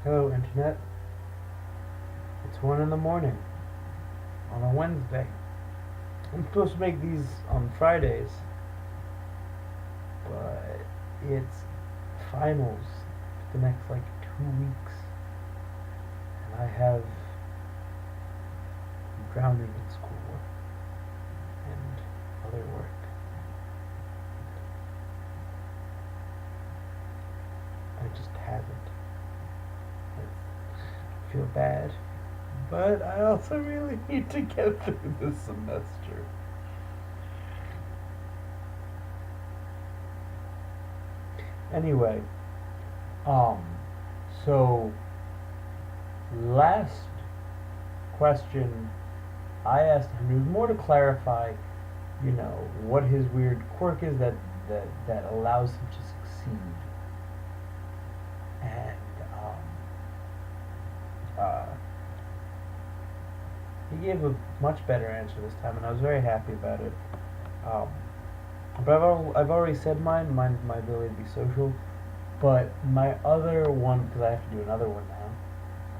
Hello, Internet. It's 1 in the morning on a Wednesday. I'm supposed to make these on Fridays, but it's finals for the next 2 weeks, and I have I'm drowning in schoolwork and other work. I just haven't. I feel bad, but I also really need to get through this semester. Anyway, um, so last question I asked him was more to clarify, what his weird quirk is that allows him to succeed. And uh, he gave a much better answer this time, and I was very happy about it. Um, but I've already said mine's my ability to be social. But my other one, because I have to do another one now,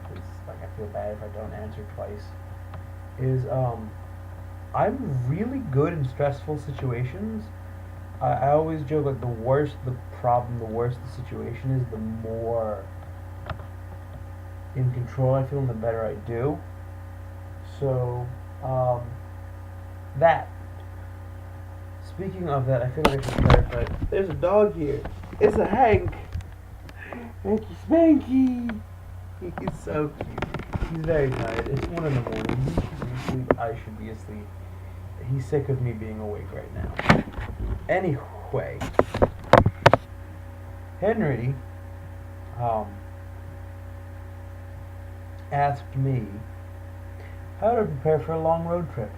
because I feel bad if I don't answer twice, is I'm really good in stressful situations. I always joke the worse the problem, the worse the situation is, the more in control I feel and the better I do. So that. Speaking of that, I feel like I should clarify. There's a dog here. It's a Hank. Hanky Spanky. He's so cute. He's very tired. It's 1 in the morning. He should be asleep. I should be asleep. He's sick of me being awake right now. Anyway, Henry um, asked me how to prepare for a long road trip.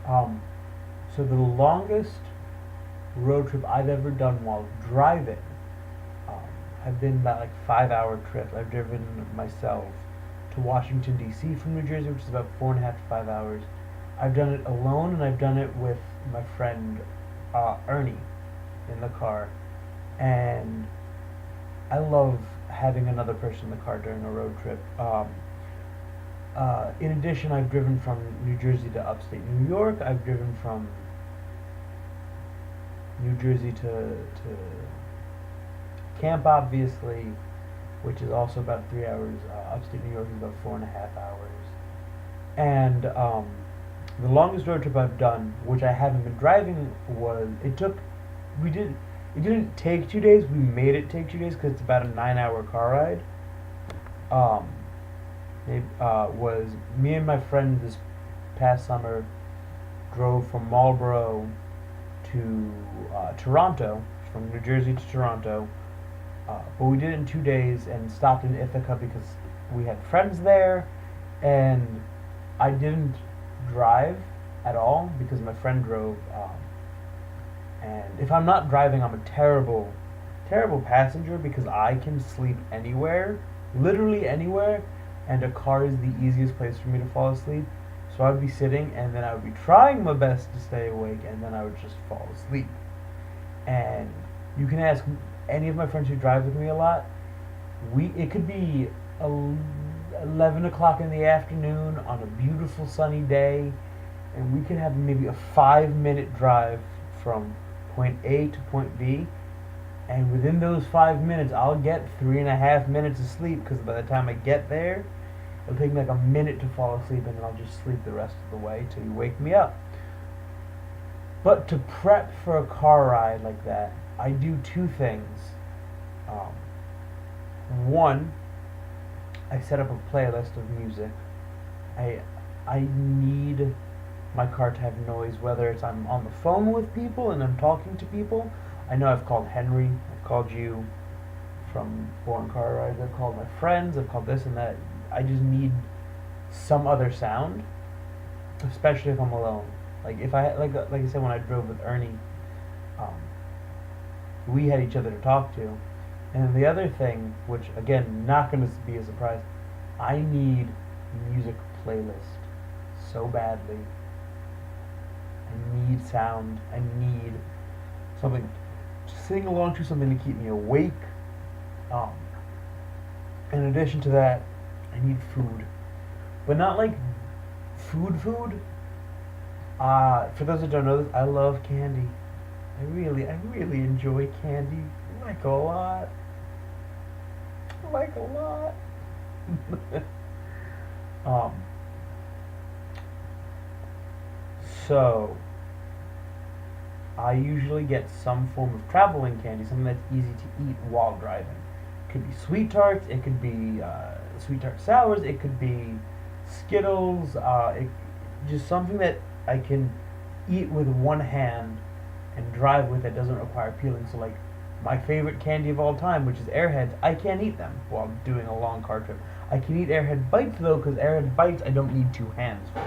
So the longest road trip I've ever done while driving um, have been about 5 hour trips. I've driven myself to Washington D.C. from New Jersey, which is about 4.5 to 5 hours. I've done it alone, and I've done it with my friend Ernie in the car, and I love having another person in the car during a road trip. In addition, I've driven from New Jersey to upstate New York. I've driven from New Jersey to Camp, obviously, which is also about 3 hours. Upstate New York is about 4.5 hours. And the longest road trip I've done, which I haven't been driving, it didn't take 2 days. We made it take 2 days because it's about a 9 hour car ride. It was me and my friend this past summer drove from Marlborough to Toronto, from New Jersey to Toronto. But we did it in 2 days and stopped in Ithaca because we had friends there, and I didn't drive at all because my friend drove. And if I'm not driving, I'm a terrible, terrible passenger because I can sleep anywhere, literally anywhere, and a car is the easiest place for me to fall asleep. So I would be sitting, and then I would be trying my best to stay awake, and then I would just fall asleep. And you can ask any of my friends who drive with me a lot. It could be 11 o'clock in the afternoon on a beautiful sunny day, and we could have maybe a 5 minute drive from point A to point B. And within those 5 minutes, I'll get 3.5 minutes of sleep because by the time I get there, it'll take me a minute to fall asleep, and then I'll just sleep the rest of the way till you wake me up. But to prep for a car ride like that, I do two things. One, I set up a playlist of music. I need my car to have noise, whether it's I'm on the phone with people and I'm talking to people. I know I've called Henry, I've called you from Born Car Rides, I've called my friends, I've called this and that. I just need some other sound, especially if I'm alone. If like I said when I drove with Ernie, we had each other to talk to. And then the other thing, which again not going to be a surprise, I need music playlist so badly. I need sound. I need something to sing along to, something to keep me awake. In addition to that, I need food, but not like food. For those that don't know this, I love candy. I really enjoy candy. Like a lot. Like a lot. um. So I usually get some form of traveling candy, something that's easy to eat while driving. It could be sweet tarts, it could be sweet tart sours, it could be Skittles, just something that I can eat with one hand and drive with that doesn't require peeling. So, like, my favorite candy of all time, which is Airheads, I can't eat them while doing a long car trip. I can eat Airhead Bites, though, because Airhead Bites I don't need two hands for.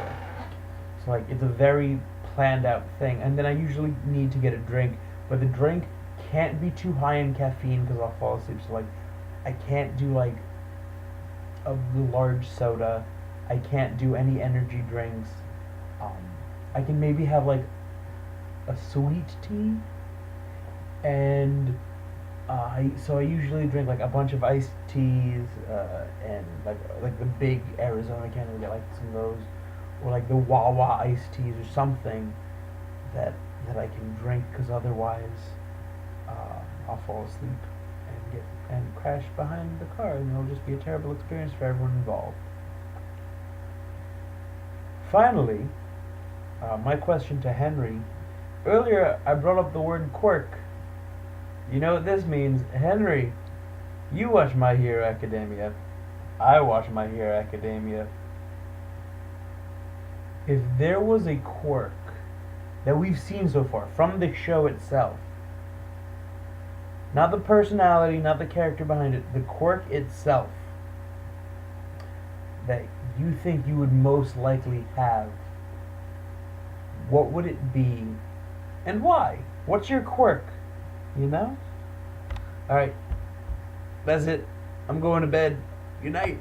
So, like, it's a very planned out thing. And then I usually need to get a drink, but the drink can't be too high in caffeine because I'll fall asleep. So, like, I can't do, like, a large soda. I can't do any energy drinks. I can maybe have, like, a sweet tea. And so I usually drink, like, a bunch of iced teas and, like the big Arizona can. We get, like, some of those. Or like the Wawa iced teas or something that I can drink, because otherwise I'll fall asleep and crash behind the car, and it'll just be a terrible experience for everyone involved. Finally, my question to Henry. Earlier I brought up the word quirk. You know what this means, Henry? You watch My Hero Academia. I watch My Hero Academia. If there was a quirk that we've seen so far from the show itself, not the personality, not the character behind it, the quirk itself, that you think you would most likely have, what would it be and why? What's your quirk? You know? Alright, that's it. I'm going to bed. Good night.